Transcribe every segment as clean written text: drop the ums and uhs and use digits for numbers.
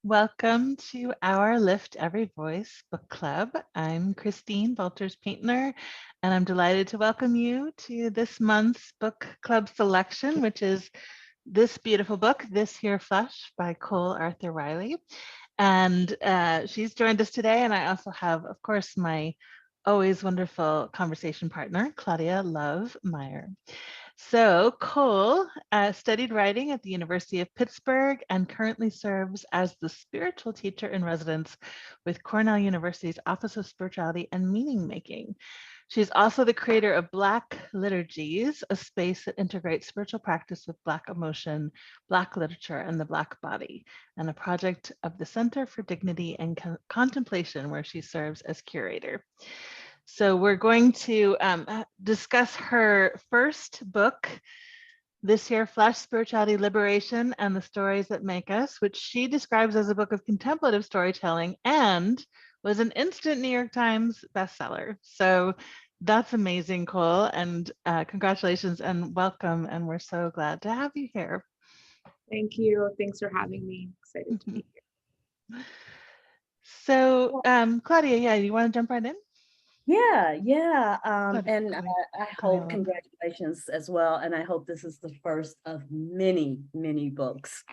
Welcome to our Lift Every Voice book club. I'm Christine Valters Paintner, and I'm delighted to welcome you to this month's book club selection, which is this beautiful book, This Here Flesh by Cole Arthur Riley. And she's joined us today, and I also have, of course, my always wonderful conversation partner, Claudia Love Mair. So Cole studied writing at the University of Pittsburgh and currently serves as the spiritual teacher in residence with Cornell University's Office of Spirituality and Meaning Making. She's also the creator of Black Liturgies, a space that integrates spiritual practice with Black emotion, Black literature, and the Black body, and a project of the Center for Dignity and Contemplation, where she serves as curator. So we're going to discuss her first book, This Here Flesh, Spirituality, Liberation, and the Stories That Make Us, which she describes as a book of contemplative storytelling and was an instant New York Times bestseller. So that's amazing, Cole, and congratulations and welcome. And we're so glad to have you here. Thank you. Thanks for having me. Excited to be here. So Claudia, yeah, you want to jump right in? Yeah. Claudia, And I hope congratulations as well. And I hope this is the first of many, many books.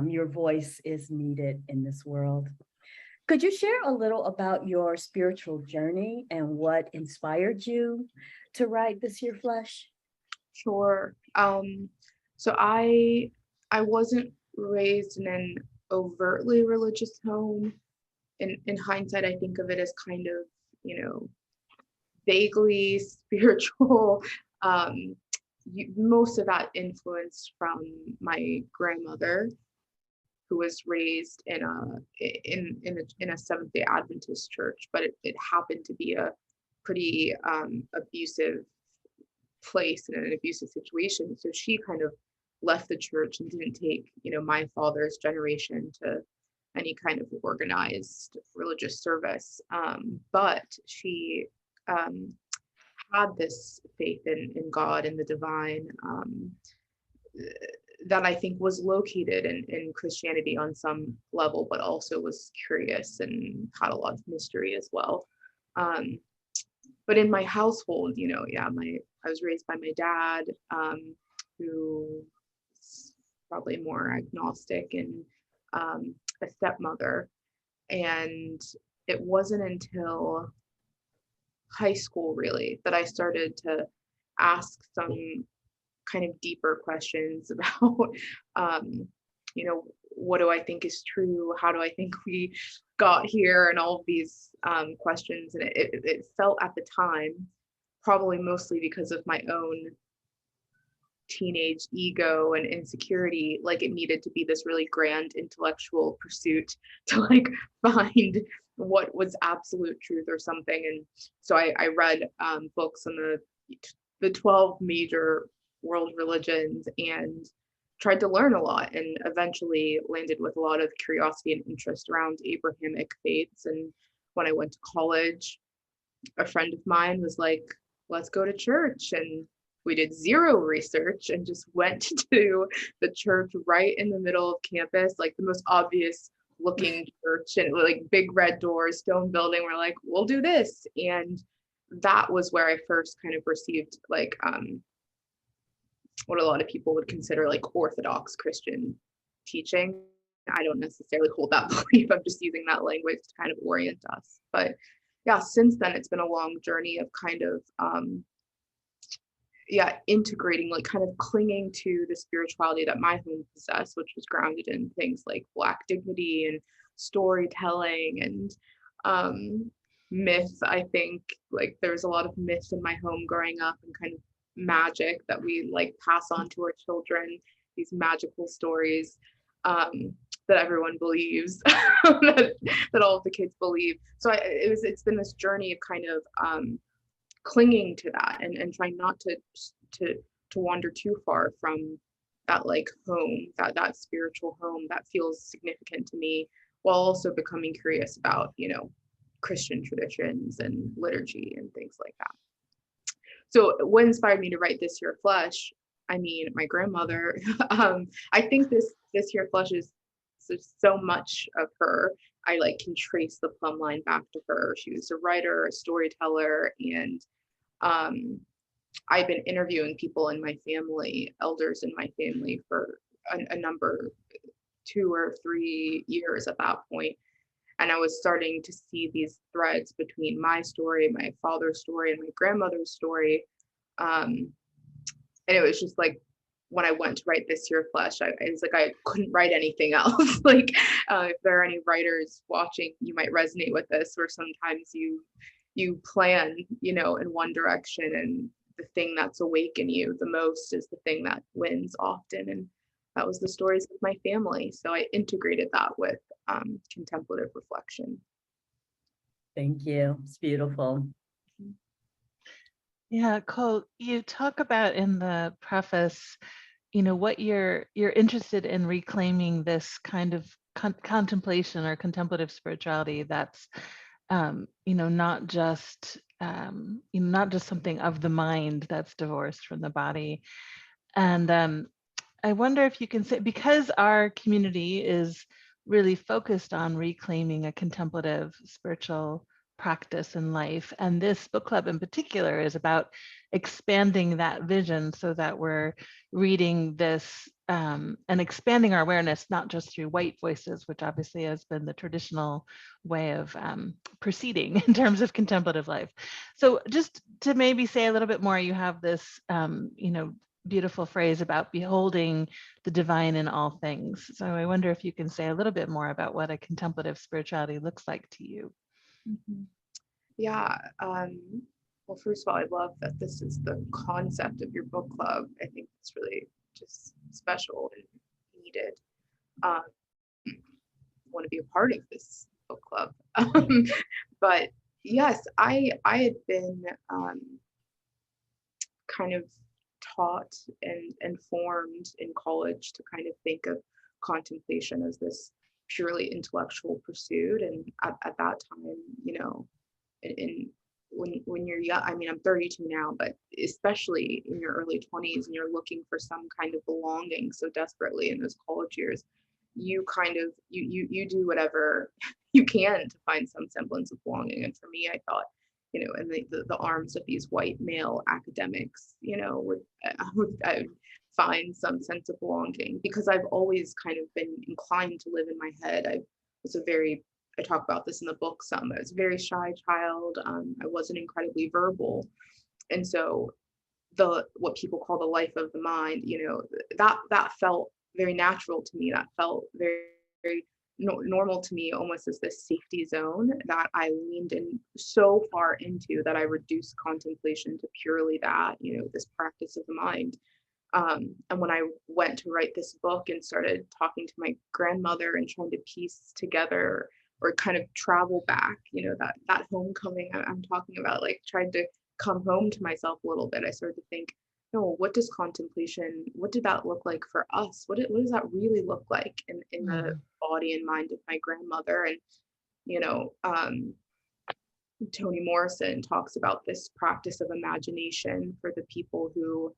Your voice is needed in this world. Could you share a little about your spiritual journey and what inspired you to write This Here Flesh? Sure. So I wasn't raised in an overtly religious home. In hindsight, I think of it as kind of, vaguely spiritual. Most of that influence from my grandmother, who was raised in a Seventh-day Adventist church, but it happened to be a pretty abusive place and an abusive situation. So she kind of left the church and didn't take, my father's generation to any kind of organized religious service. But she had this faith in God and the divine, that I think was located in Christianity on some level, but also was curious and had a lot of mystery as well. But in my household, I was raised by my dad, who is probably more agnostic, and a stepmother. And it wasn't until high school, really, that I started to ask some kind of deeper questions about, what do I think is true? How do I think we got here? And all of these questions. And it felt at the time, probably mostly because of my own teenage ego and insecurity, like it needed to be this really grand intellectual pursuit to find what was absolute truth or something. And so I read books on the 12 major world religions and tried to learn a lot, and eventually landed with a lot of curiosity and interest around Abrahamic faiths. And when I went to college, a friend of mine was like, let's go to church. And we did zero research and just went to the church right in the middle of campus, like the most obvious looking church, and like big red doors, stone building. We're like, we'll do this. And that was where I first kind of received what a lot of people would consider like Orthodox Christian teaching. I don't necessarily hold that belief. I'm just using that language to kind of orient us. But yeah, since then, it's been a long journey of kind of, integrating, like kind of clinging to the spirituality that my home possessed, which was grounded in things like Black dignity and storytelling and myth. I think like there's a lot of myths in my home growing up, and kind of magic that we like pass on to our children, these magical stories that everyone believes, that all of the kids believe. So it's been this journey of kind of clinging to that, and trying not to wander too far from that like home, that spiritual home that feels significant to me, while also becoming curious about, Christian traditions and liturgy and things like that. So what inspired me to write This Here Flesh? I mean, my grandmother. I think this Here Flesh is There's so much of her. I like can trace the plumb line back to her. She was a writer, a storyteller, and I've been interviewing people in my family, elders in my family, for a number, 2 or 3 years at that point. And I was starting to see these threads between my story, my father's story, and my grandmother's story. And it was just like, when I went to write This Year Flesh, I was like, I couldn't write anything else. Like, if there are any writers watching, you might resonate with this, where sometimes you plan, in one direction, and the thing that's awake in you the most is the thing that wins often. And that was the stories of my family. So I integrated that with contemplative reflection. Thank you. It's beautiful. Yeah, Cole, you talk about in the preface, what you're interested in reclaiming this kind of contemplation or contemplative spirituality that's, not just, not just something of the mind that's divorced from the body. And I wonder if you can say, because our community is really focused on reclaiming a contemplative spiritual practice in life, and this book club in particular is about expanding that vision so that we're reading this and expanding our awareness, not just through white voices, which obviously has been the traditional way of proceeding in terms of contemplative life. So just to maybe say a little bit more, you have this, beautiful phrase about beholding the divine in all things. So I wonder if you can say a little bit more about what a contemplative spirituality looks like to you. Mm-hmm. Yeah. Well, first of all, I love that this is the concept of your book club. I think it's really just special and needed. I want to be a part of this book club. But yes, I had been kind of taught and formed in college to kind of think of contemplation as this purely intellectual pursuit. And at that time, when you're young, I mean, I'm 32 now, but especially in your early 20s and you're looking for some kind of belonging so desperately in those college years, you kind of, you do whatever you can to find some semblance of belonging. And for me, I thought, in the arms of these white male academics, I would find some sense of belonging, because I've always kind of been inclined to live in my head. I talk about this in the book some. I was a very shy child. I wasn't incredibly verbal. And so what people call the life of the mind, that felt very natural to me. That felt very, very normal to me, almost as this safety zone that I leaned in so far into that I reduced contemplation to purely that, this practice of the mind. And when I went to write this book and started talking to my grandmother and trying to piece together or kind of travel back, that homecoming I'm talking about, like tried to come home to myself a little bit, I started to think, no, what does contemplation, what did that look like for us? What does that really look like in the body and mind of my grandmother? And, Toni Morrison talks about this practice of imagination for the people who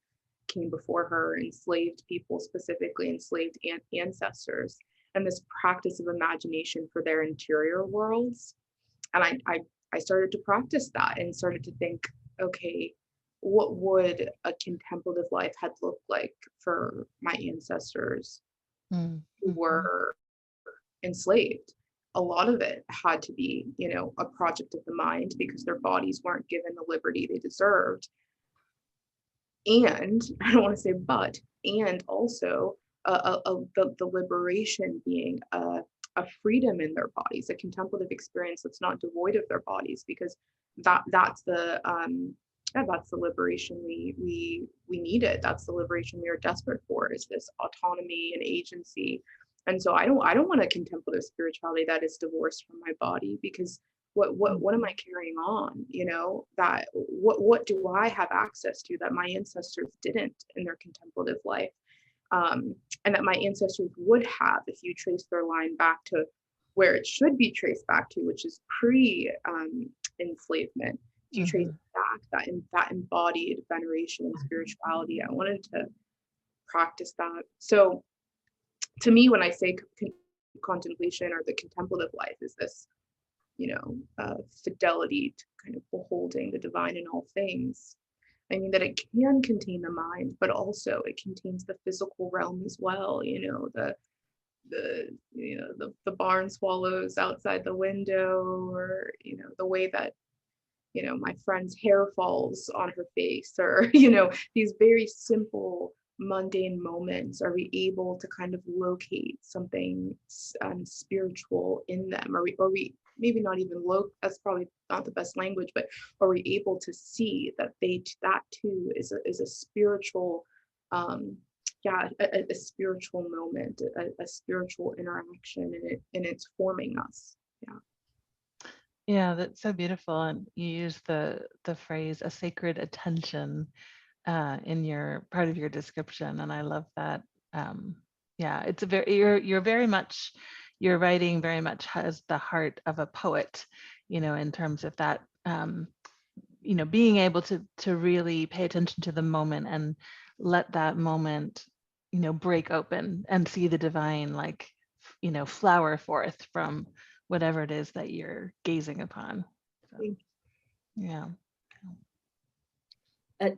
came before her, enslaved people, specifically enslaved ancestors, and this practice of imagination for their interior worlds. And I started to practice that and started to think, okay, what would a contemplative life had looked like for my ancestors who were enslaved? A lot of it had to be, a project of the mind, because their bodies weren't given the liberty they deserved. And I don't want to say but, and also the liberation being a freedom in their bodies, a contemplative experience that's not devoid of their bodies, because that's the liberation we needed. That's the liberation we are desperate for, is this autonomy and agency. And so I don't want a contemplative spirituality that is divorced from my body, because what am I carrying on? That what do I have access to that my ancestors didn't in their contemplative life, and that my ancestors would have if you trace their line back to where it should be traced back to, which is pre-enslavement. If you trace back that embodied veneration and spirituality, I wanted to practice that. So to me, when I say contemplation or the contemplative life is this, fidelity to kind of beholding the divine in all things. I mean, that it can contain the mind, but also it contains the physical realm as well. The barn swallows outside the window, or the way that my friend's hair falls on her face, or these very simple mundane moments. Are we able to kind of locate something spiritual in them? Are we maybe not even that's probably not the best language, but are we able to see that that too is a spiritual a spiritual moment, a spiritual interaction, and it's forming us. Yeah, that's so beautiful. And you use the phrase "a sacred attention" in your part of your description, and I love that. Yeah, it's a very you're very much, your writing very much has the heart of a poet, in terms of that. Being able to really pay attention to the moment and let that moment, break open and see the divine, like, flower forth from whatever it is that you're gazing upon. So, yeah.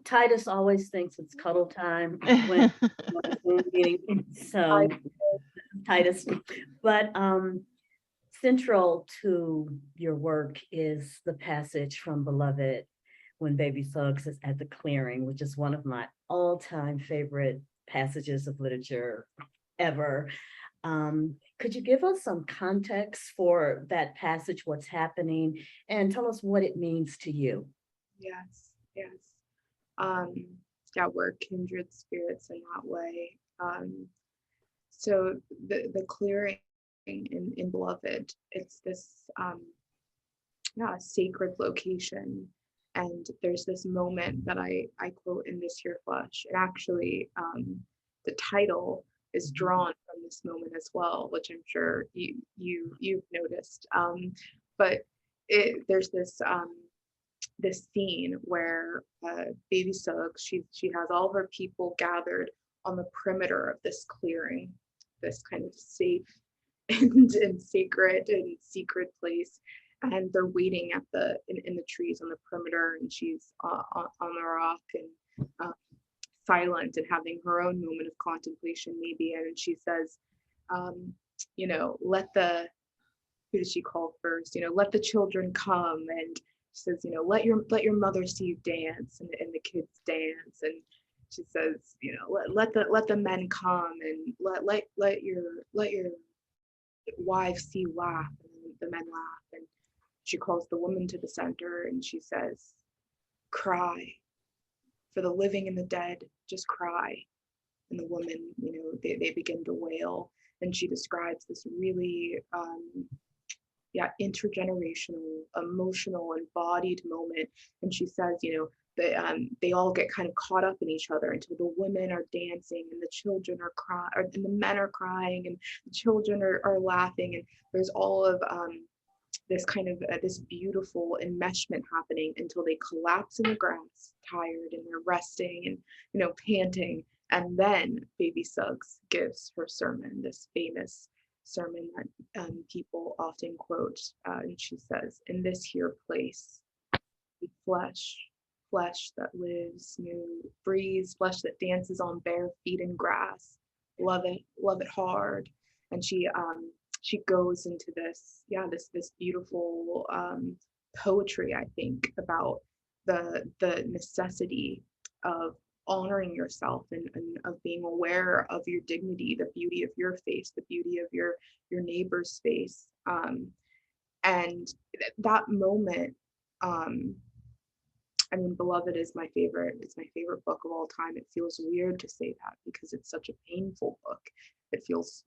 Titus always thinks it's cuddle time when so Titus, but central to your work is the passage from Beloved when baby Suggs is at the clearing, which is one of my all-time favorite passages of literature ever. Could you give us some context for that passage, what's happening, and tell us what it means to you? Yes. We're kindred spirits in that way. So the clearing in Beloved, it's this sacred location. And there's this moment that I quote in This Here Flesh. And actually, the title is drawn from this moment as well, which I'm sure you've noticed. But there's this scene where baby Suggs, she has all her people gathered on the perimeter of this clearing, this kind of safe and sacred and secret place. And they're waiting in the trees on the perimeter, and she's on the rock and silent and having her own moment of contemplation maybe. And she says, who does she call first? Let the children come. And she says, let your mother see you dance, and the kids dance. And she says, let the men come, and let your wives see you laugh, and the men laugh. And she calls the woman to the center, and she says, cry. For the living and the dead, just cry. And the woman, they begin to wail. And she describes this really intergenerational, emotional, embodied moment. And she says, they all get kind of caught up in each other until the women are dancing and the children are crying, and the men are crying and the children are laughing. And there's all of this kind of this beautiful enmeshment happening until they collapse in the grass, tired, and they're resting and panting. And then baby Suggs gives her sermon, this famous sermon that people often quote, and she says, in this here place, flesh that lives, breathes, flesh that dances on bare feet in grass, love it hard. And she goes into this beautiful poetry, I think, about the necessity of honoring yourself and of being aware of your dignity, the beauty of your face, the beauty of your neighbor's face. And that moment, Beloved is my favorite. It's my favorite book of all time. It feels weird to say that because it's such a painful book. It feels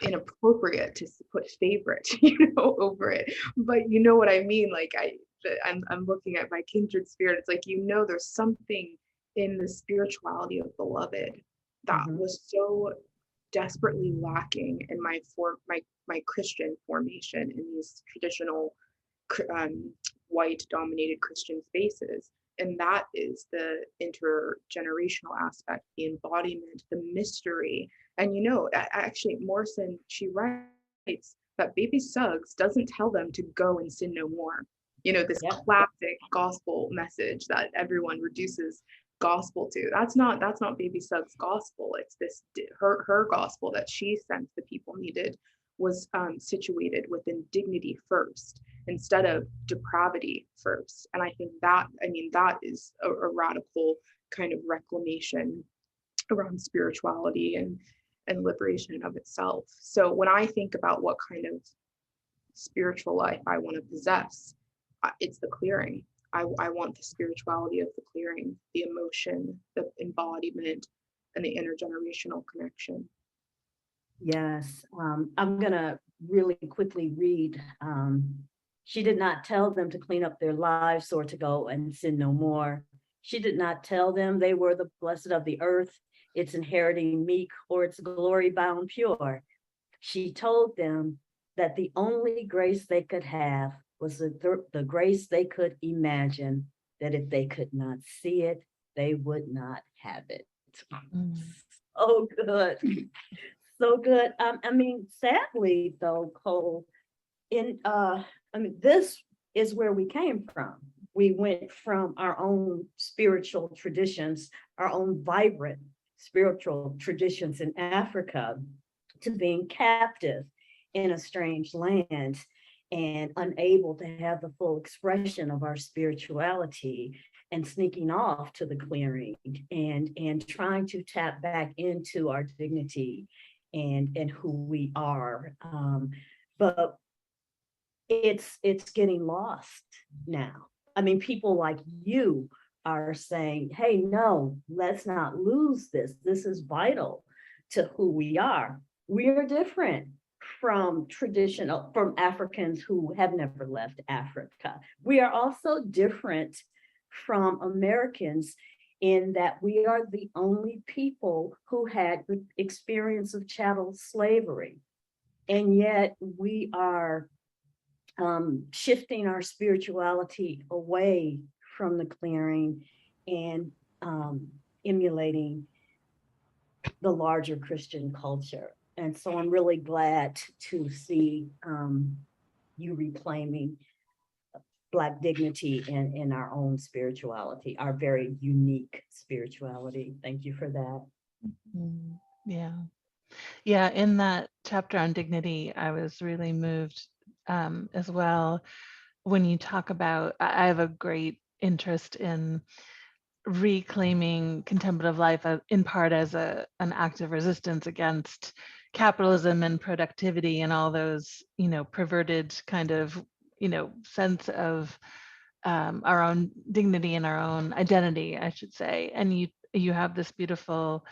inappropriate to put favorite, over it. But you know what I mean? Like I'm looking at my kindred spirit. It's like, there's something in the spirituality of Beloved that was so desperately lacking in my Christian formation in these traditional white dominated Christian spaces. And that is the intergenerational aspect, the embodiment, the mystery. And actually Morrison, she writes that baby Suggs doesn't tell them to go and sin no more. This Yeah. classic gospel message that everyone reduces gospel to. That's not baby Suggs' gospel. It's this her gospel that she sensed the people needed was situated within dignity first instead of depravity first. And I think that is a radical kind of reclamation around spirituality and liberation of itself. So when I think about what kind of spiritual life I want to possess, it's the clearing. I want the spirituality of the clearing, the emotion, the embodiment, and the intergenerational connection. Yes, I'm gonna really quickly read. She did not tell them to clean up their lives or to go and sin no more. She did not tell them they were the blessed of the earth, its inheriting meek or its glory bound pure. She told them that the only grace they could have was the grace they could imagine, that if they could not see it, they would not have it. So good. So good. Sadly though, Cole, this is where we came from. We went from our own spiritual traditions, our own vibrant spiritual traditions in Africa, to being captive in a strange land and unable to have the full expression of our spirituality, and sneaking off to the clearing and trying to tap back into our dignity and who we are. But it's getting lost now. People like you are saying, hey, no, let's not lose this. This is vital to who we are. We are different from Africans who have never left Africa. We are also different from Americans in that we are the only people who had the experience of chattel slavery. And yet we are shifting our spirituality away from the clearing and emulating the larger Christian culture. And so I'm really glad to see you reclaiming Black dignity in our own spirituality, our very unique spirituality. Thank you for that. Yeah. Yeah, in that chapter on dignity, I was really moved as well when you talk about, I have a great interest in reclaiming contemplative life in part as an act of resistance against capitalism and productivity and all those, perverted kind of, sense of our own dignity and our own identity, I should say. And you have this beautiful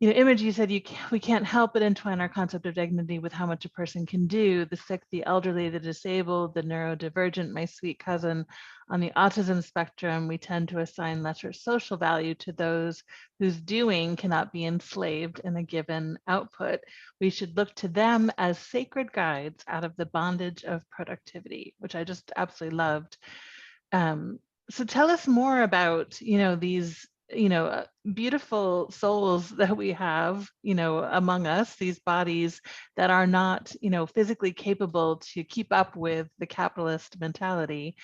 image. You said we can't help but entwine our concept of dignity with how much a person can do. The sick, the elderly, the disabled, the neurodivergent, my sweet cousin on the autism spectrum. We tend to assign lesser social value to those whose doing cannot be enslaved in a given output. We should look to them as sacred guides out of the bondage of productivity, which I just absolutely loved. So tell us more about, these beautiful souls that we have, among us, these bodies that are not, physically capable to keep up with the capitalist mentality,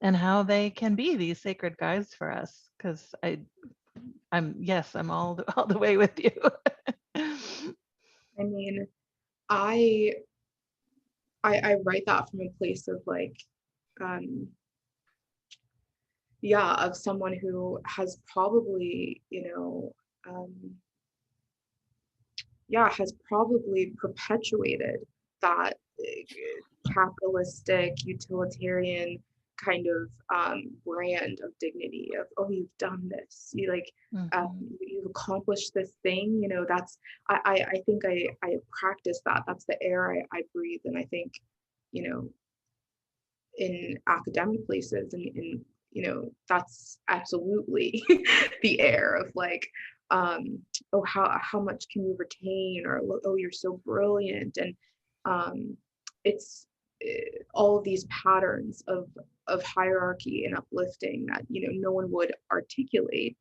and how they can be these sacred guides for us. Because I'm all the way with you. I write that from a place of of someone who has probably, has probably perpetuated that capitalistic, utilitarian kind of brand of dignity of, oh, you've done this, you've accomplished this thing, that's, I think I practice that. That's the air I breathe. And I think, in academic places and that's absolutely the air of oh, how much can you retain, or oh, you're so brilliant. And it's all of these patterns of hierarchy and uplifting that no one would articulate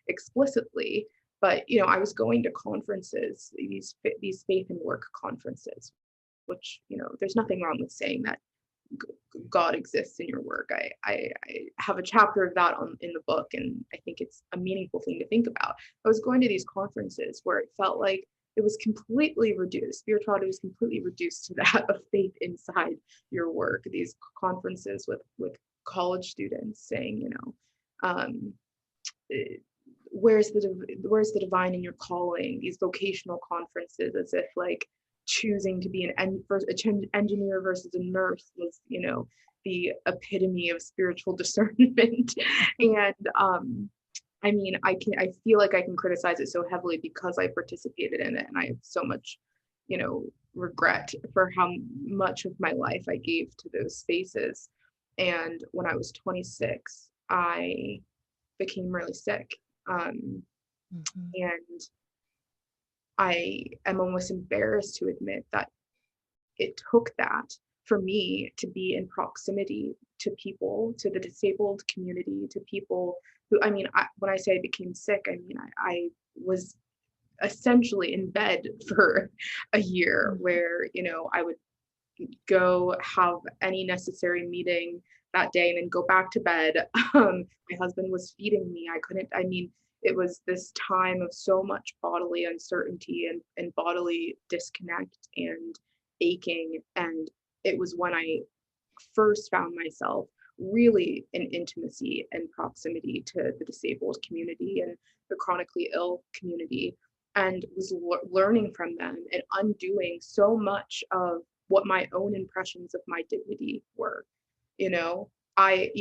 explicitly. But I was going to conferences, these faith and work conferences, which, there's nothing wrong with saying that God exists in your work. I have a chapter of that in the book, and I think it's a meaningful thing to think about. I was going to these conferences where it felt like it was completely reduced. Spirituality was completely reduced to that of faith inside your work. These conferences with college students saying, where's the divine in your calling? These vocational conferences, as if like choosing to be an engineer versus a nurse was, the epitome of spiritual discernment. And I feel like I can criticize it so heavily because I participated in it, and I have so much, regret for how much of my life I gave to those spaces. And when I was 26, I became really sick. And I am almost embarrassed to admit that it took that for me to be in proximity to people, to the disabled community, to people who, when I say I became sick, I was essentially in bed for a year where, I would go have any necessary meeting that day and then go back to bed. My husband was feeding me. It was this time of so much bodily uncertainty and bodily disconnect and aching. And it was when I first found myself really in intimacy and proximity to the disabled community and the chronically ill community, and was learning from them and undoing so much of what my own impressions of my dignity were. I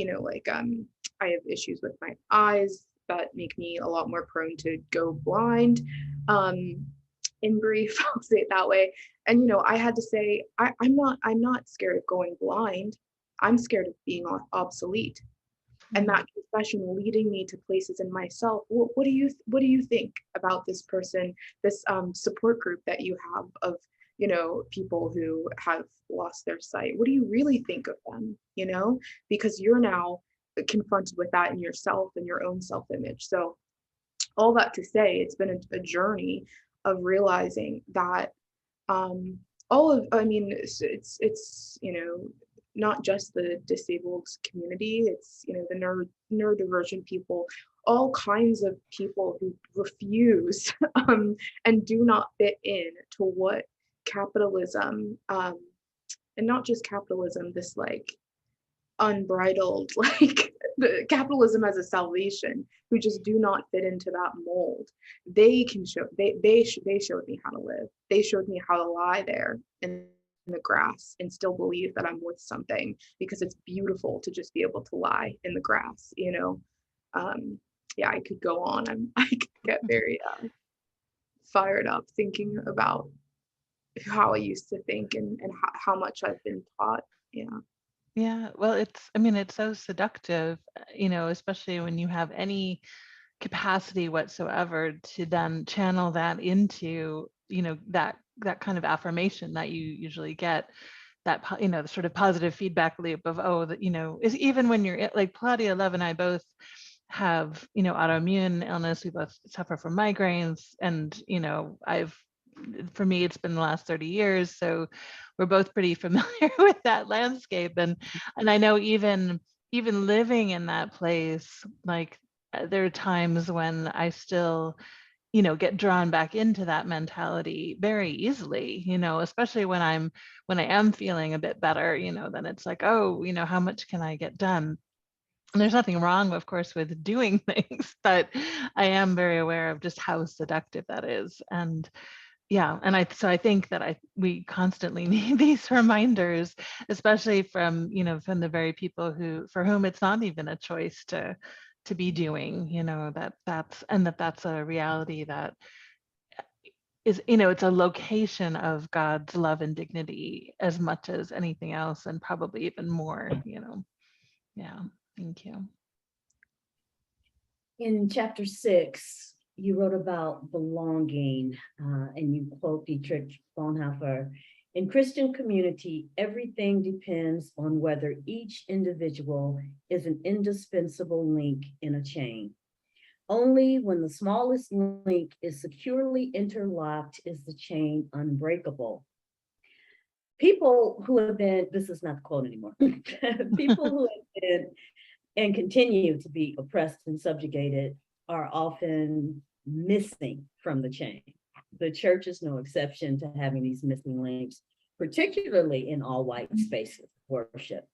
have issues with my eyes that make me a lot more prone to go blind. In brief, I'll say it that way. And I had to say, I'm not scared of going blind. I'm scared of being obsolete. And that confession leading me to places in myself. What do you think about this person, this support group that you have of people who have lost their sight? What do you really think of them? Because you're now confronted with that in yourself and your own self-image. So all that to say, it's been a journey of realizing that it's not just the disabled community, it's the neurodivergent people, all kinds of people who refuse and do not fit in to what capitalism, and not just capitalism, this like unbridled, like the capitalism as a salvation, who just do not fit into that mold. They showed me how to live. They showed me how to lie there in the grass and still believe that I'm worth something, because it's beautiful to just be able to lie in the grass. I could go on. I could get very fired up thinking about how I used to think and how much I've been taught. Yeah, well, it's so seductive, especially when you have any capacity whatsoever to then channel that into, that kind of affirmation that you usually get, that, the sort of positive feedback loop of, is even when you're like Claudia Love and I both have, autoimmune illness. We both suffer from migraines, and, for me, it's been the last 30 years. So we're both pretty familiar with that landscape. And I know even living in that place, like there are times when I still, get drawn back into that mentality very easily, especially when I am feeling a bit better, then it's like, oh, how much can I get done? And there's nothing wrong, of course, with doing things, but I am very aware of just how seductive that is. And yeah, and I think that we constantly need these reminders, especially from the very people for whom it's not even a choice to be doing, that's a reality that is, it's a location of God's love and dignity as much as anything else, and probably even more. Yeah, thank you. In chapter 6, you wrote about belonging, and you quote Dietrich Bonhoeffer: "In Christian community, everything depends on whether each individual is an indispensable link in a chain. Only when the smallest link is securely interlocked is the chain unbreakable." people who have been, this is not the quote anymore, people who have been and continue to be oppressed and subjugated are often missing from the chain. The church is no exception to having these missing links, particularly in all white spaces of worship.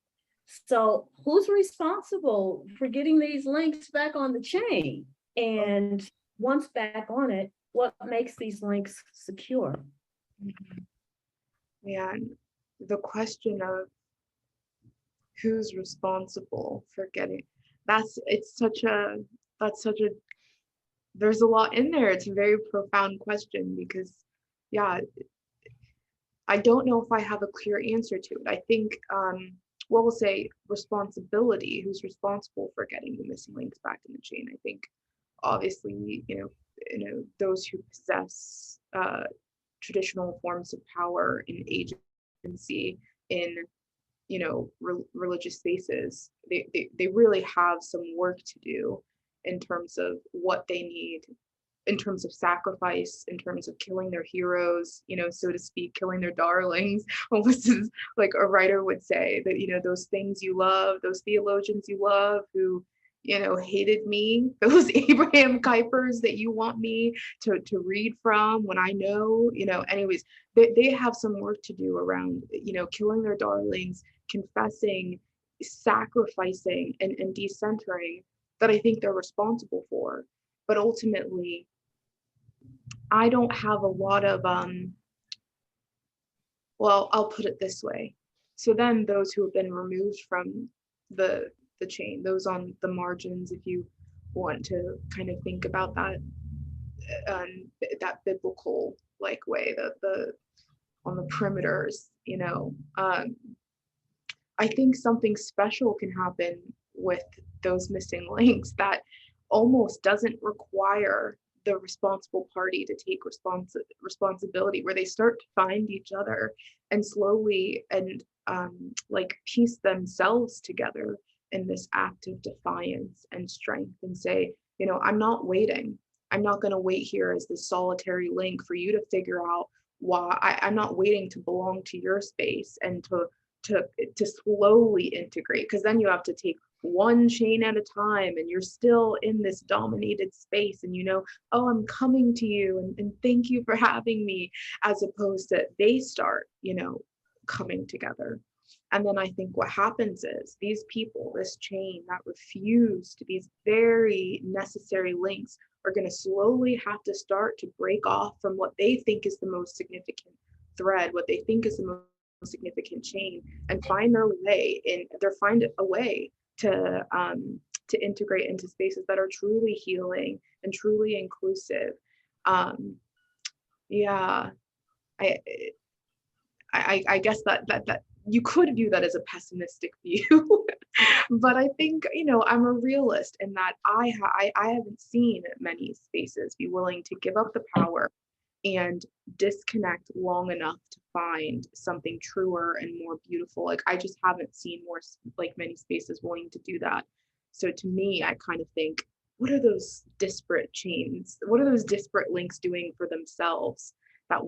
So who's responsible for getting these links back on the chain? And once back on it, what makes these links secure? Yeah, and the question of who's responsible for getting, that's such a, there's a lot in there. It's a very profound question because, yeah, I don't know if I have a clear answer to it. I think, well, we'll say responsibility, who's responsible for getting the missing links back in the chain. I think, obviously, those who possess traditional forms of power and agency in, religious spaces, they really have some work to do in terms of what they need, in terms of sacrifice, in terms of killing their heroes, so to speak, killing their darlings, almost as like a writer would say, that, those things you love, those theologians you love who, hated me, those Abraham Kuypers that you want me to read from when I know, anyways, they have some work to do around, killing their darlings, confessing, sacrificing, and decentering, that I think they're responsible for. But ultimately, I don't have a lot of, well, I'll put it this way. So then those who have been removed from the chain, those on the margins, if you want to kind of think about that, that biblical like way, the on the perimeters, I think something special can happen with those missing links that almost doesn't require the responsible party to take responsibility, where they start to find each other and slowly and like piece themselves together in this act of defiance and strength, and say, I'm not waiting. I'm not going to wait here as this solitary link for you to figure out why. I'm not waiting to belong to your space and to slowly integrate, because then you have to take one chain at a time, and you're still in this dominated space, and oh, I'm coming to you, and thank you for having me, as opposed to they start coming together. And then I think what happens is these people, this chain that refused these very necessary links, are going to slowly have to start to break off from what they think is the most significant thread, what they think is the most significant chain, and find their way in, find a way to integrate into spaces that are truly healing and truly inclusive. Yeah, I guess that you could view that as a pessimistic view, but I think, I'm a realist in that I haven't seen many spaces be willing to give up the power and disconnect long enough to find something truer and more beautiful. Like, I just haven't seen many spaces willing to do that. So to me, I kind of think, what are those disparate chains? What are those disparate links doing for themselves that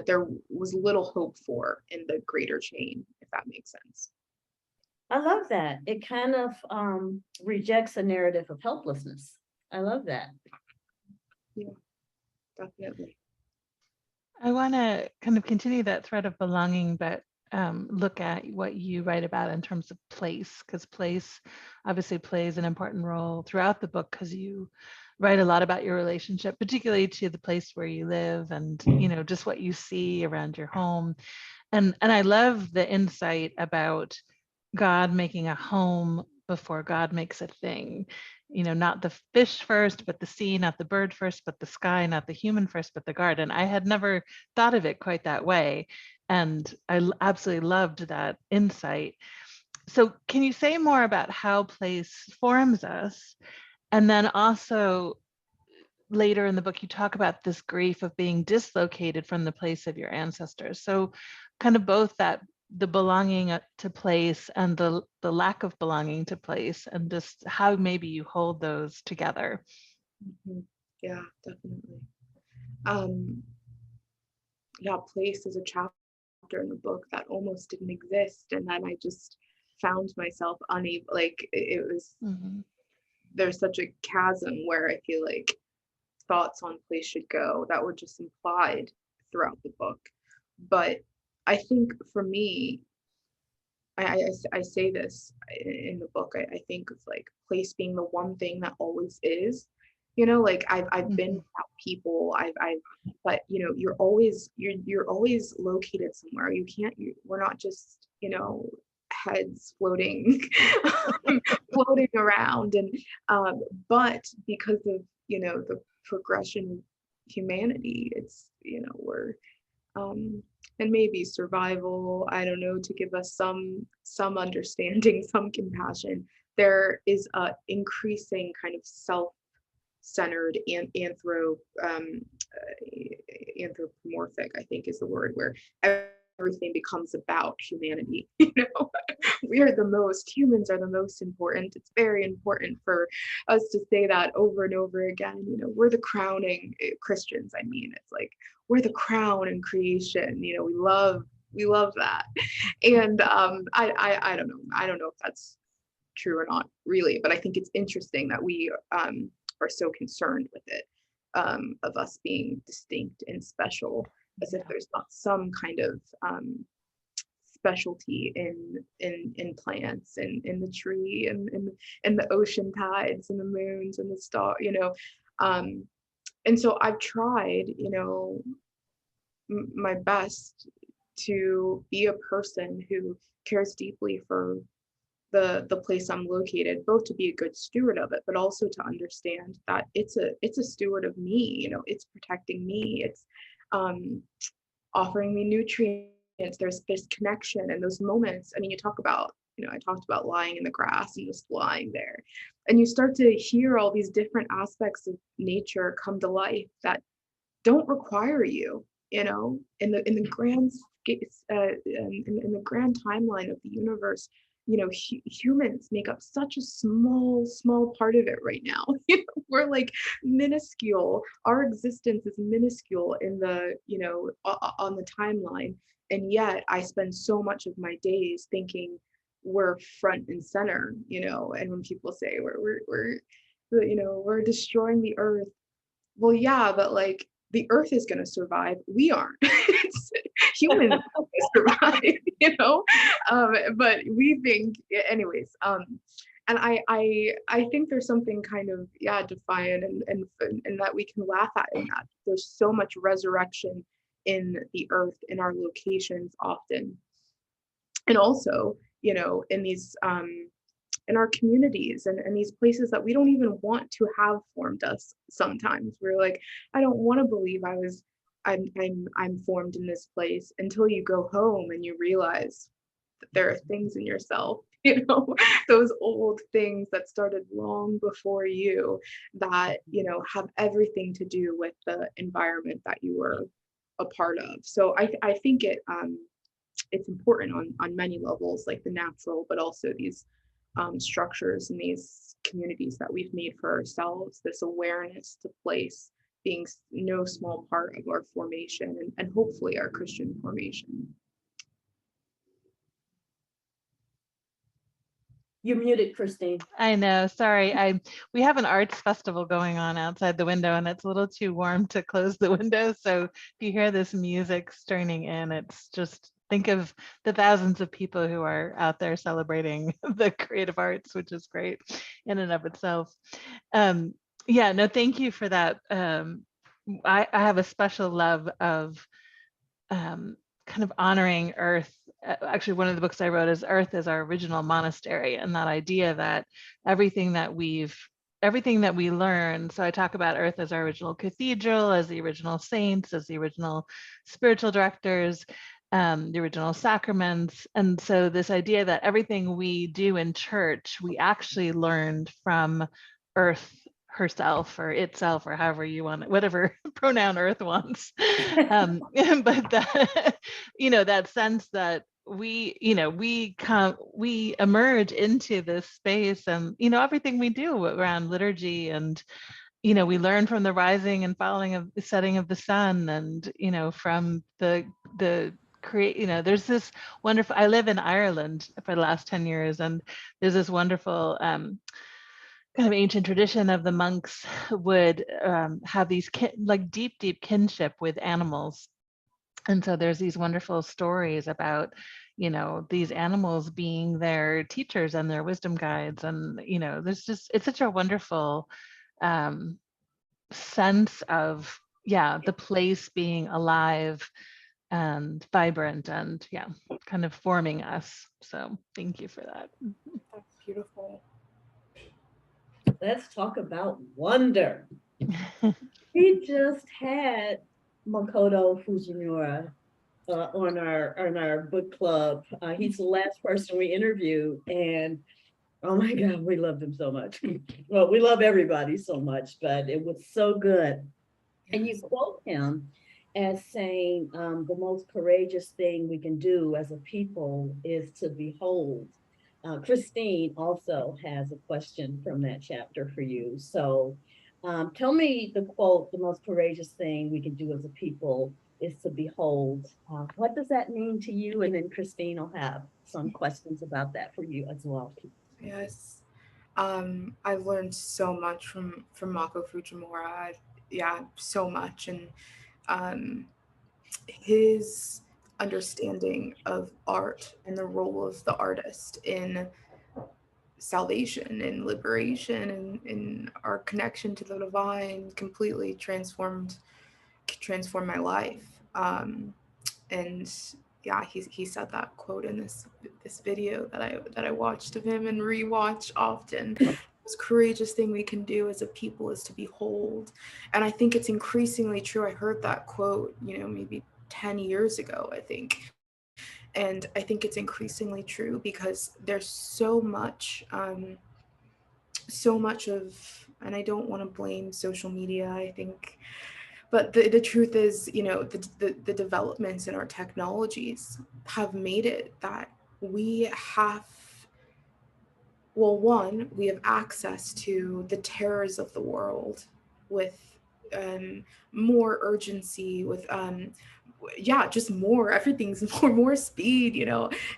there was little hope for in the greater chain, if that makes sense? I love that. It kind of rejects a narrative of helplessness. I love that. Yeah, definitely. I want to kind of continue that thread of belonging, but look at what you write about in terms of place, because place obviously plays an important role throughout the book, because you write a lot about your relationship, particularly to the place where you live, and just what you see around your home. And I love the insight about God making a home before God makes a thing. Not the fish first, but the sea, not the bird first, but the sky, not the human first, but the garden. I had never thought of it quite that way. And I absolutely loved that insight. So can you say more about how place forms us? And then also later in the book, you talk about this grief of being dislocated from the place of your ancestors. So kind of both that, the belonging to place and the lack of belonging to place, and just how maybe you hold those together. Mm-hmm. Yeah, definitely. Yeah, place is a chapter in the book that almost didn't exist, and then I just found myself unable, like it was, there's such a chasm where I feel like thoughts on place should go that were just implied throughout the book. But I think for me, I say this in the book, I think of like place being the one thing that always is, you know, like I've been without people, but you know, you're always located somewhere. You can't, we're not just, you know, heads floating floating around. And but because of, you know, the progression of humanity, it's, you know, we're and maybe survival, I don't know, to give us some understanding, some compassion, there is a increasing kind of self-centered and anthropomorphic, I think is the word, where everything becomes about humanity. You know, humans are the most important. It's very important for us to say that over and over again. You know, we're the crowning Christians. I mean, it's like we're the crown in creation. You know, we love that. And I don't know. I don't know if that's true or not really, but I think it's interesting that we are so concerned with it, of us being distinct and special, as if there's not some kind of specialty in plants and in the tree and the ocean tides and the moons and the star, you know. And so I've tried, you know, my best to be a person who cares deeply for the place I'm located, both to be a good steward of it, but also to understand that it's a steward of me. You know, it's protecting me, it's offering me nutrients. There's connection and those moments. I mean, you talk about, you know, I talked about lying in the grass and just lying there, and you start to hear all these different aspects of nature come to life that don't require you, you know, in the grand in the grand timeline of the universe. You know, humans make up such a small part of it right now. You know, we're like minuscule. Our existence is minuscule in the, you know, on the timeline, and yet I spend so much of my days thinking we're front and center. You know, and when people say we're you know, we're destroying the earth, well, yeah, but like the earth is going to survive. We aren't. Humans survive, you know. But we think, anyways. And I think there's something kind of, yeah, defiant and that we can laugh at in that. There's so much resurrection in the earth, in our locations often, and also, you know, in these in our communities and these places that we don't even want to have formed us. Sometimes we're like, I don't want to believe I'm formed in this place, until you go home and you realize that there are things in yourself, you know, those old things that started long before you, that, you know, have everything to do with the environment that you were a part of. So I think it's important on many levels, like the natural, but also these structures and these communities that we've made for ourselves, this awareness to place being no small part of our formation and hopefully our Christian formation. You're muted, Christine. I know, sorry. We have an arts festival going on outside the window, and it's a little too warm to close the window. So if you hear this music turning in, it's just, think of the thousands of people who are out there celebrating the creative arts, which is great in and of itself. Yeah, no, thank you for that. I have a special love of kind of honoring Earth. Actually, one of the books I wrote is Earth is our original monastery, and that idea that everything that we learn, so I talk about Earth as our original cathedral, as the original saints, as the original spiritual directors, the original sacraments. And so this idea that everything we do in church, we actually learned from Earth herself or itself, or however you want it, whatever pronoun Earth wants. But that, you know, that sense that we emerge into this space, and, you know, everything we do around liturgy, and, you know, we learn from the rising and falling of the setting of the sun, and, you know, from the create, there's this wonderful, I live in Ireland for the last 10 years, and there's this wonderful kind of ancient tradition of the monks would have these like deep kinship with animals. And so there's these wonderful stories about, these animals being their teachers and their wisdom guides. And, it's such a wonderful sense of, the place being alive and vibrant and kind of forming us. So thank you for that. That's beautiful. Let's talk about wonder. We just had Makoto Fujimura on our book club. He's the last person we interviewed, and oh my God, we loved him so much. Well, we love everybody so much, but it was so good. And you quote him as saying, the most courageous thing we can do as a people is to behold. Christine also has a question from that chapter for you. So tell me the quote, the most courageous thing we can do as a people is to behold. What does that mean to you? And then Christine will have some questions about that for you as well. Yes. I've learned so much from Mako Fujimura. So much. And his understanding of art and the role of the artist in salvation and liberation and in our connection to the divine completely transformed my life. And he said that quote in this video that I watched of him and rewatch often. The most courageous thing we can do as a people is to behold. And I think it's increasingly true. I heard that quote, maybe 10 years ago, I think. And I think it's increasingly true because there's so much of, and I don't want to blame social media, I think, but the truth is, the developments in our technologies have made it that we have, we have access to the terrors of the world with more urgency, with just more, everything's more speed.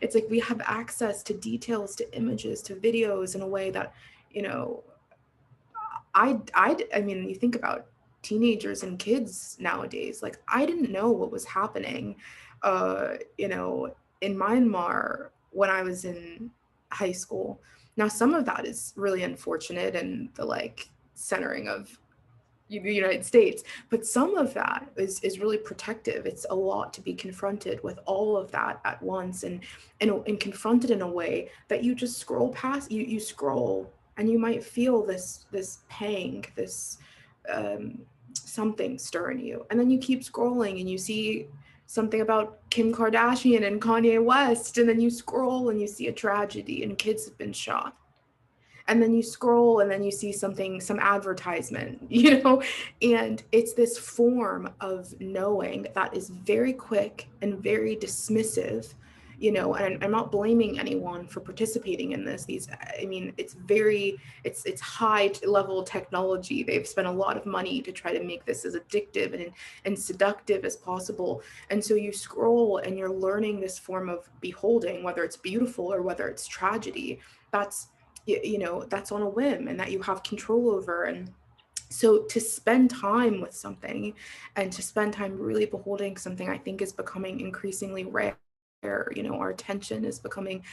It's like we have access to details, to images, to videos in a way that, I mean, you think about teenagers and kids nowadays, like I didn't know what was happening in Myanmar when I was in high school. Now some of that is really unfortunate and the centering of the United States, but some of that is really protective. It's a lot to be confronted with all of that at once and confronted in a way that you just scroll past. You scroll and you might feel this pang, this something stirring you, and then you keep scrolling and you see something about Kim Kardashian and Kanye West, and then you scroll and you see a tragedy and kids have been shot. And then you scroll and then you see some advertisement, and it's this form of knowing that is very quick and very dismissive, and I'm not blaming anyone for participating in this. It's high level technology. They've spent a lot of money to try to make this as addictive and seductive as possible. And so you scroll and you're learning this form of beholding, whether it's beautiful or whether it's tragedy. That's on a whim and that you have control over. And so to spend time with something and to spend time really beholding something, I think is becoming increasingly rare. Our attention is becoming,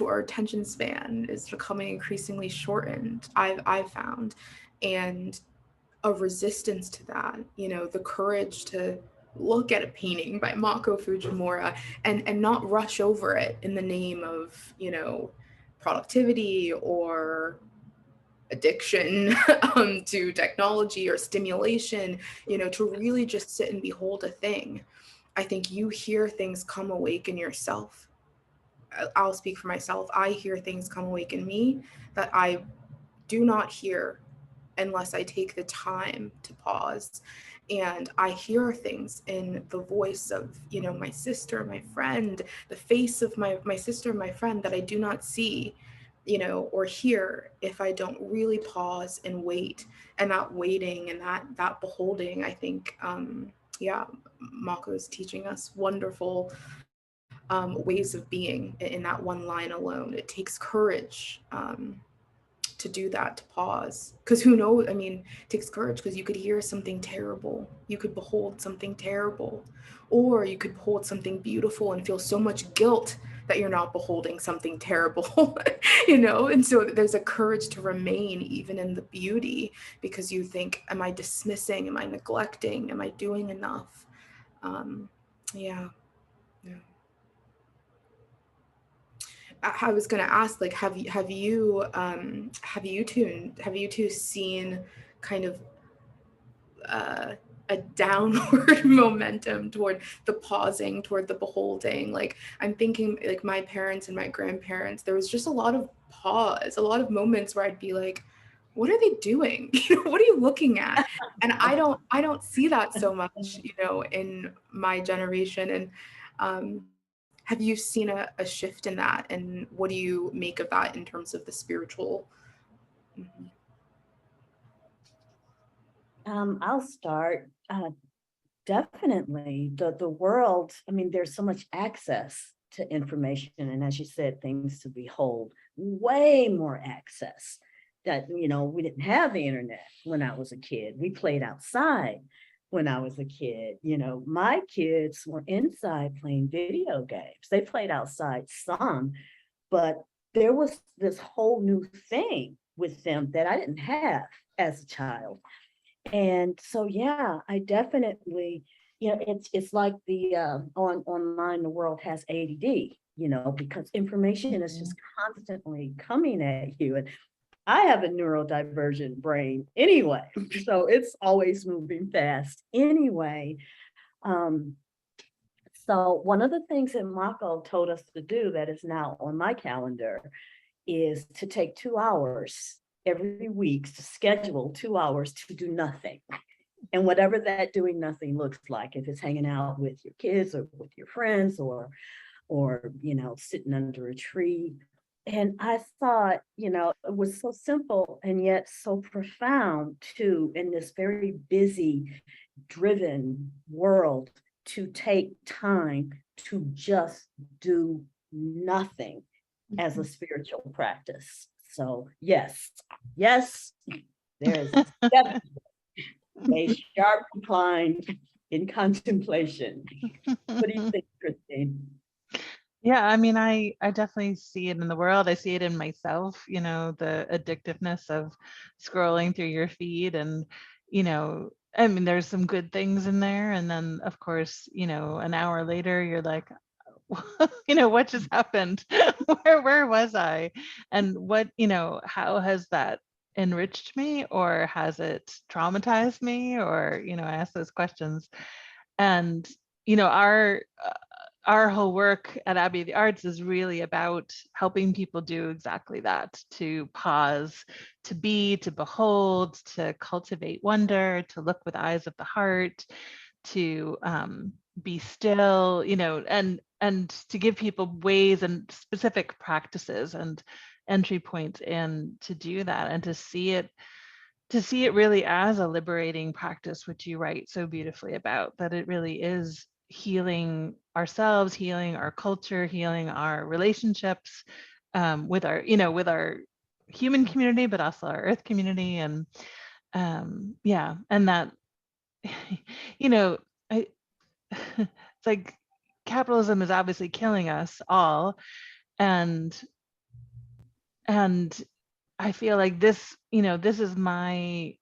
our attention span is becoming increasingly shortened, I've found. And a resistance to that, the courage to look at a painting by Mako Fujimura and not rush over it in the name of, productivity or addiction to technology or stimulation, to really just sit and behold a thing. I think you hear things come awake in yourself. I'll speak for myself. I hear things come awake in me that I do not hear unless I take the time to pause. And I hear things in the voice of, my sister, my friend, the face of my sister, my friend that I do not see, or hear if I don't really pause and wait. And that waiting and that beholding, I think, yeah, Mako is teaching us wonderful ways of being in that one line alone. It takes courage to do that, to pause. Because who knows? I mean, it takes courage because you could hear something terrible. You could behold something terrible. Or you could behold something beautiful and feel so much guilt that you're not beholding something terrible, you know? And so there's a courage to remain even in the beauty because you think, am I dismissing? Am I neglecting? Am I doing enough? Yeah. Yeah. I was going to ask, like, have you two seen kind of a downward momentum toward the pausing, toward the beholding? Like, I'm thinking, like, my parents and my grandparents, there was just a lot of pause, a lot of moments where I'd be like, what are they doing? You know, what are you looking at? And I don't see that so much, you know, in my generation. And have you seen a shift in that? And what do you make of that in terms of the spiritual? Mhm. I'll start. Definitely, the world. I mean, there's so much access to information, and as you said, things to behold. Way more access. That we didn't have the internet when I was a kid. We played outside when I was a kid. My kids were inside playing video games. They played outside some, but there was this whole new thing with them that I didn't have as a child. And so, yeah, I definitely, it's like the online, the world has ADD, because information is just constantly coming at you. And I have a neurodivergent brain anyway, so it's always moving fast anyway. So one of the things that Mako told us to do that is now on my calendar is to take 2 hours every week, to schedule 2 hours to do nothing. And whatever that doing nothing looks like, if it's hanging out with your kids or with your friends or sitting under a tree. And I thought, it was so simple and yet so profound too, in this very busy, driven world, to take time to just do nothing as a spiritual practice. So yes, there's definitely a sharp decline in contemplation. What do you think, Christine? Yeah, I mean, I definitely see it in the world. I see it in myself, the addictiveness of scrolling through your feed. And, I mean, there's some good things in there. And then, of course, an hour later, you're like, what just happened? Where was I? And what, how has that enriched me, or has it traumatized me? Or, I ask those questions. And, our whole work at Abbey of the Arts is really about helping people do exactly that, to pause, to be, to behold, to cultivate wonder, to look with eyes of the heart, to be still, and to give people ways and specific practices and entry points in to do that, and to see it really as a liberating practice, which you write so beautifully about, that it really is healing ourselves, healing our culture, healing our relationships with our human community, but also our earth community. And and that, I, it's like capitalism is obviously killing us all. And I feel like this is my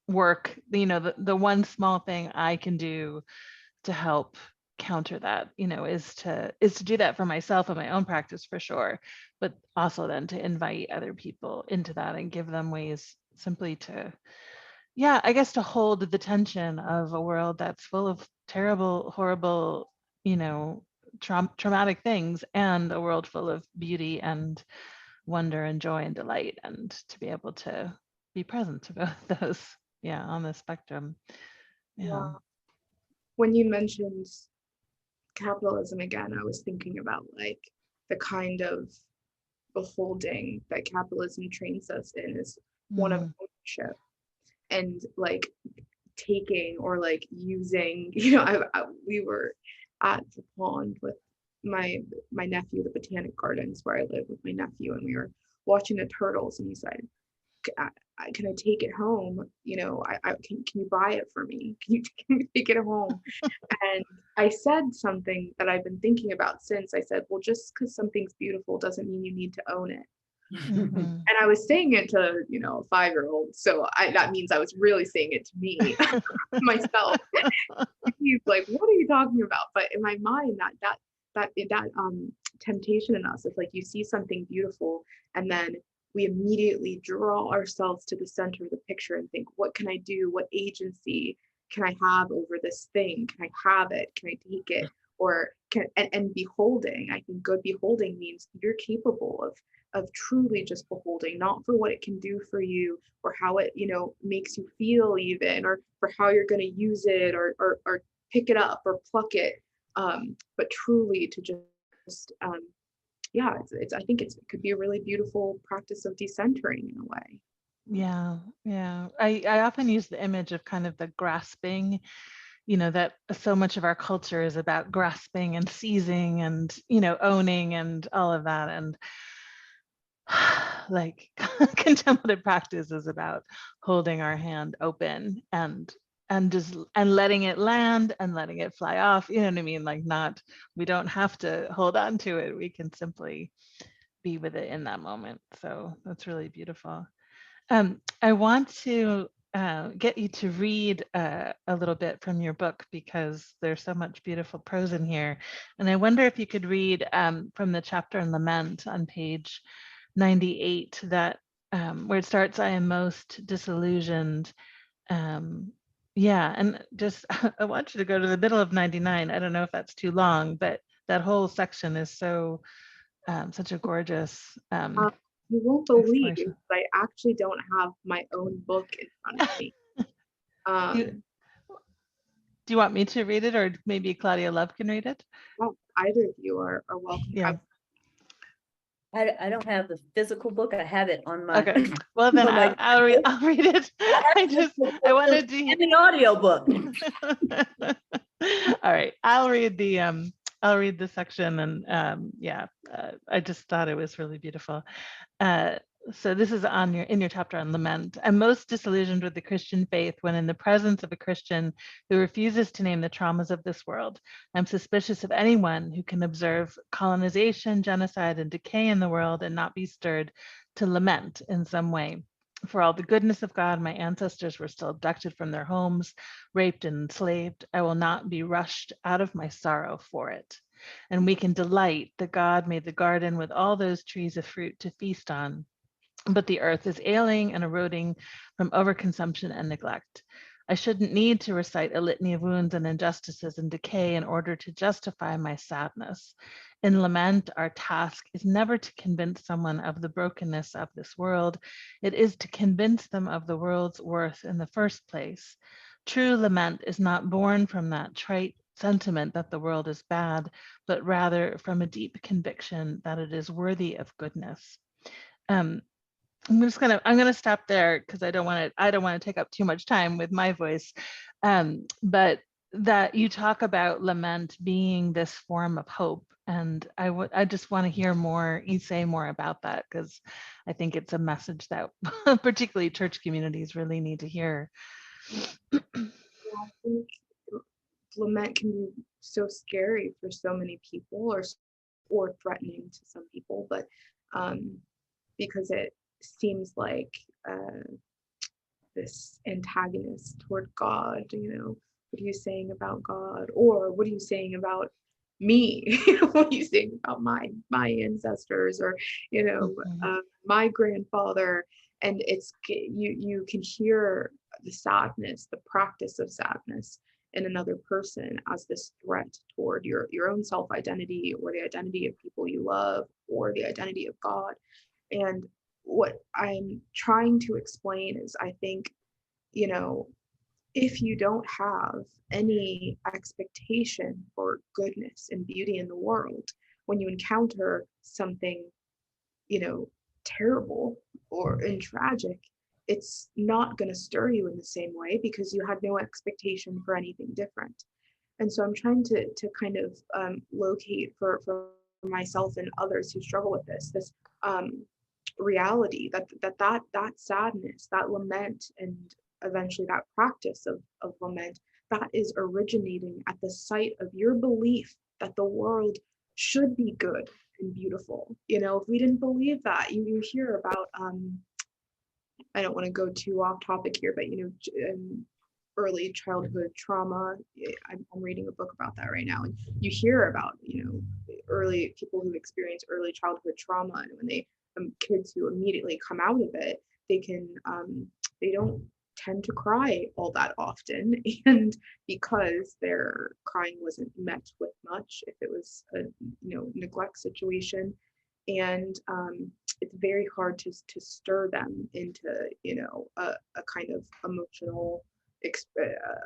work, the one small thing I can do to help counter that, is to do that for myself and my own practice, for sure, but also then to invite other people into that and give them ways simply to, I guess, to hold the tension of a world that's full of terrible, horrible, traumatic things, and a world full of beauty and wonder and joy and delight, and to be able to be present to both those, on the spectrum. Yeah. When you mentioned capitalism again, I was thinking about like the kind of beholding that capitalism trains us in is one of ownership. And like taking or like using, we were at the pond with my nephew, the botanic gardens where I live with my nephew, and we were watching the turtles, and he said, can I take it home? Can you buy it for me? Can you take it home? And I said something that I've been thinking about since. I said, well, just because something's beautiful doesn't mean you need to own it. Mm-hmm. And I was saying it to, a 5-year-old. So that means I was really saying it to me, myself. He's like, what are you talking about? But in my mind, that temptation in us is like, you see something beautiful, and then we immediately draw ourselves to the center of the picture and think, what can I do? What agency can I have over this thing? Can I have it? Can I take it? Or and beholding, I think good beholding means you're capable of truly just beholding, not for what it can do for you or how it, makes you feel even, or for how you're going to use it or pick it up or pluck it. But truly to just, I think it could be a really beautiful practice of decentering in a way. Yeah, yeah. I often use the image of kind of the grasping, that so much of our culture is about grasping and seizing and, owning and all of that. And like contemplative practice is about holding our hand open and letting it land and letting it fly off. You know what I mean? Like we don't have to hold on to it. We can simply be with it in that moment. So that's really beautiful. I want to get you to read a little bit from your book because there's so much beautiful prose in here. And I wonder if you could read from the chapter in Lament on page 98, that where it starts, I am most disillusioned. And just I want you to go to the middle of 99. I don't know if that's too long, but that whole section is so such a gorgeous You won't believe exploration. I actually don't have my own book in front of me. Do you want me to read it, or maybe Claudia Love can read it? Well, either of you are welcome. Yeah. I don't have the physical book. I have it on my. Okay. Well, then I'll read it. I wanted to in the audio book. All right. I'll read the section, and I just thought it was really beautiful. So this is in your chapter on lament. I'm most disillusioned with the Christian faith when in the presence of a Christian who refuses to name the traumas of this world. I'm suspicious of anyone who can observe colonization, genocide, and decay in the world and not be stirred to lament in some way. For all the goodness of God, my ancestors were still abducted from their homes, raped and enslaved. I will not be rushed out of my sorrow for it. And we can delight that God made the garden with all those trees of fruit to feast on. But the earth is ailing and eroding from overconsumption and neglect. I shouldn't need to recite a litany of wounds and injustices and decay in order to justify my sadness. In lament, our task is never to convince someone of the brokenness of this world. It is to convince them of the world's worth in the first place. True lament is not born from that trite sentiment that the world is bad, but rather from a deep conviction that it is worthy of goodness. I'm gonna stop there because I don't want to take up too much time with my voice. But that you talk about lament being this form of hope, and I just want to hear more. You say more about that because I think it's a message that particularly church communities really need to hear. I think lament can be so scary for so many people, or threatening to some people, but because it seems like this antagonist toward God, what are you saying about God? Or what are you saying about me? What are you saying about my ancestors, or my grandfather? And it's you can hear the sadness, the practice of sadness in another person as this threat toward your own self-identity, or the identity of people you love, or the identity of God. And what I'm trying to explain is, I think, if you don't have any expectation for goodness and beauty in the world, when you encounter something, terrible and tragic, it's not going to stir you in the same way because you had no expectation for anything different. And so I'm trying to kind of locate for myself and others who struggle with this reality that sadness, that lament, and eventually that practice of lament, that is originating at the site of your belief that the world should be good and beautiful. If we didn't believe that, you hear about I don't want to go too off topic here, but early childhood trauma. I'm reading a book about that right now, and you hear about early people who experience early childhood trauma, and when they kids who immediately come out of it, they don't tend to cry all that often, and because their crying wasn't met with much, if it was a neglect situation, and it's very hard to stir them into a kind of emotional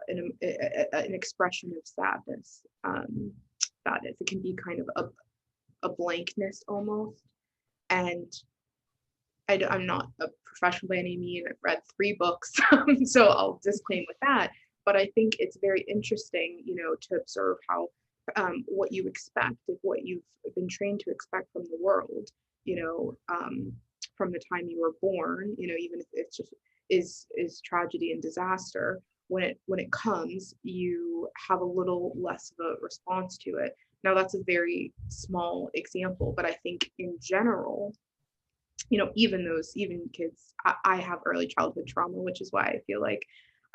an expression of sadness. That is, it can be kind of a blankness almost. And I'm not a professional by any means. I've read 3 books, so I'll disclaim with that. But I think it's very interesting, to observe how what you expect, what you've been trained to expect from the world, from the time you were born, even if it's just is tragedy and disaster. When it comes, you have a little less of a response to it. Now, that's a very small example, but I think in general, even kids, I have early childhood trauma, which is why I feel like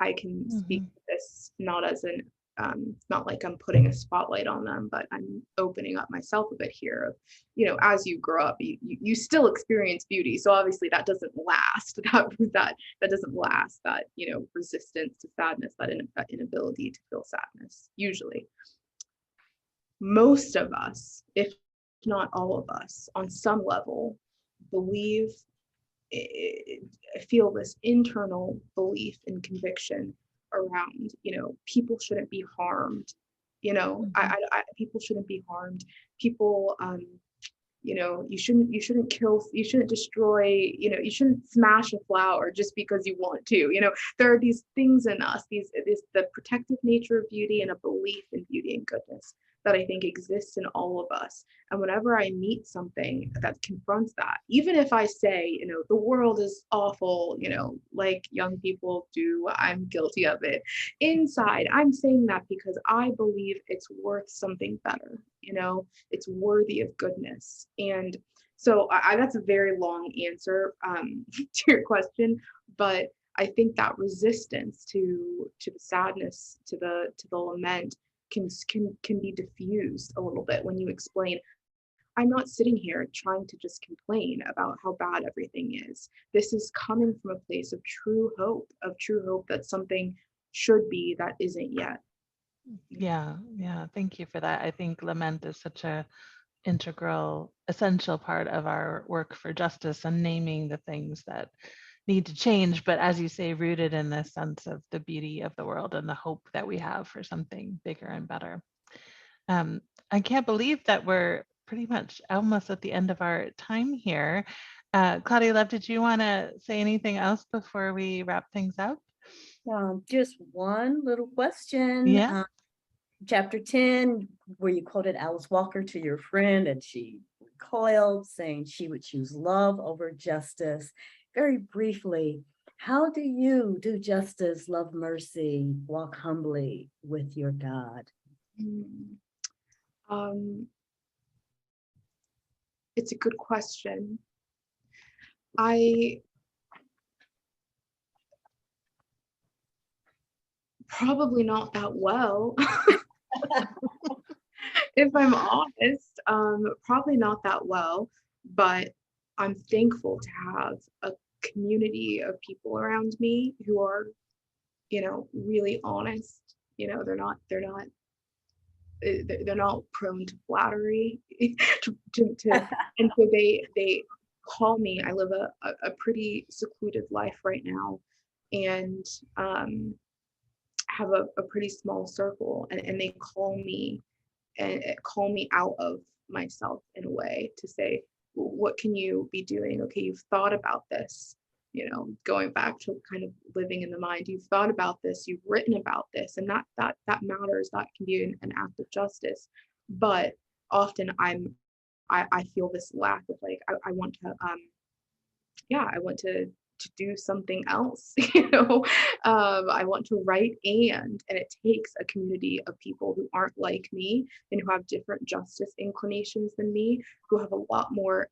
I can speak to this not as an not like I'm putting a spotlight on them, but I'm opening up myself a bit here. As you grow up, you still experience beauty, so obviously that doesn't last. That doesn't last. That resistance to sadness, that inability to feel sadness. Usually, most of us, if not all of us, on some level, feel this internal belief and conviction around, people shouldn't be harmed. People shouldn't be harmed. People, you shouldn't kill, you shouldn't destroy, you shouldn't smash a flower just because you want to. There are these things in us, the protective nature of beauty and a belief in beauty and goodness that I think exists in all of us. And whenever I meet something that confronts that, even if I say, the world is awful, like young people do, I'm guilty of it. Inside, I'm saying that because I believe it's worth something better, it's worthy of goodness. And so that's a very long answer to your question, but I think that resistance to the sadness, to the lament, can be diffused a little bit when you explain, I'm not sitting here trying to just complain about how bad everything is. This is coming from a place of true hope that something should be that isn't yet. Yeah. Thank you for that. I think lament is such a integral, essential part of our work for justice and naming the things that need to change, but as you say, rooted in this sense of the beauty of the world and the hope that we have for something bigger and better. I can't believe that we're pretty much almost at the end of our time here. Claudia Love, did you want to say anything else before we wrap things up? Just one little question. Yeah. Chapter 10, where you quoted Alice Walker to your friend, and she recoiled, saying she would choose love over justice. Very briefly, how do you do justice, love mercy, walk humbly with your God? It's a good question. I probably not that well. If I'm honest, probably not that well, but I'm thankful to have a community of people around me who are, really honest. They're not prone to flattery. And so they call me. I live a pretty secluded life right now, and have a pretty small circle, and they call me out of myself in a way to say, what can you be doing? Okay, you've thought about this. going back to kind of living in the mind. You've thought about this, you've written about this, and that matters. That can be an act of justice. But often I feel this lack of like, I want to I want to do something else. I want to write, and it takes a community of people who aren't like me and who have different justice inclinations than me, who have a lot more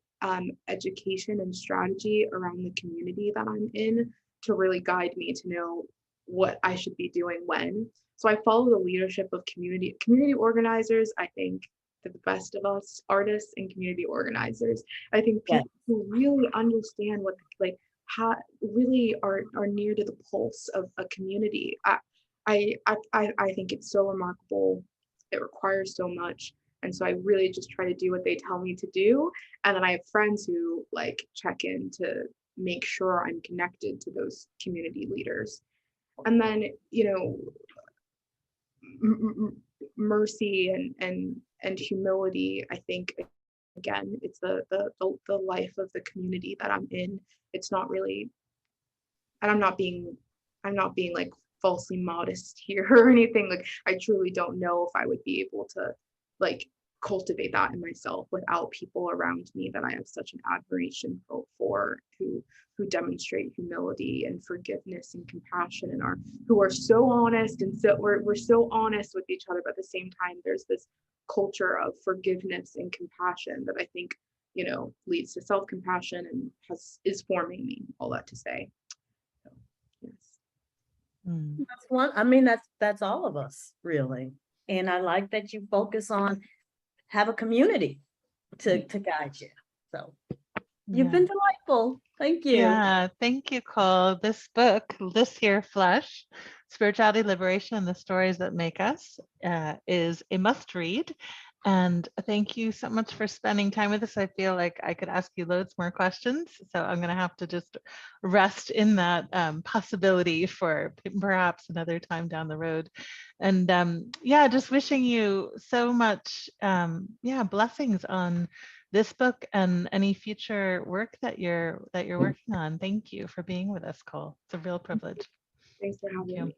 education and strategy around the community that I'm in, to really guide me to know what I should be doing when. So I follow the leadership of community organizers. I think they're the best of us, artists and community organizers. I think people who really understand what, like, how really are near to the pulse of a community. I think it's so remarkable. It requires so much. And so I really just try to do what they tell me to do. And then I have friends who like check in to make sure I'm connected to those community leaders. And then, mercy and humility. I think, again, it's the life of the community that I'm in. It's not really, and I'm not being like falsely modest here or anything. Like, I truly don't know if I would be able to like cultivate that in myself without people around me that I have such an admiration for, who demonstrate humility and forgiveness and compassion, and who are so honest, and so we're so honest with each other, but at the same time there's this culture of forgiveness and compassion that I think leads to self-compassion and is forming me. All that to say, so, yes. That's one. I mean, that's all of us, really. And I like that you focus on have a community to guide you. So you've been delightful. Thank you. Yeah, thank you, Cole. This book, This Here Flesh, Spirituality, Liberation, and the Stories That Make Us, is a must read. And thank you so much for spending time with us. I feel like I could ask you loads more questions, so I'm going to have to just rest in that possibility for perhaps another time down the road. And yeah, just wishing you so much, blessings on this book and any future work that you're working on. Thank you for being with us, Cole. It's a real privilege. Thanks for having me.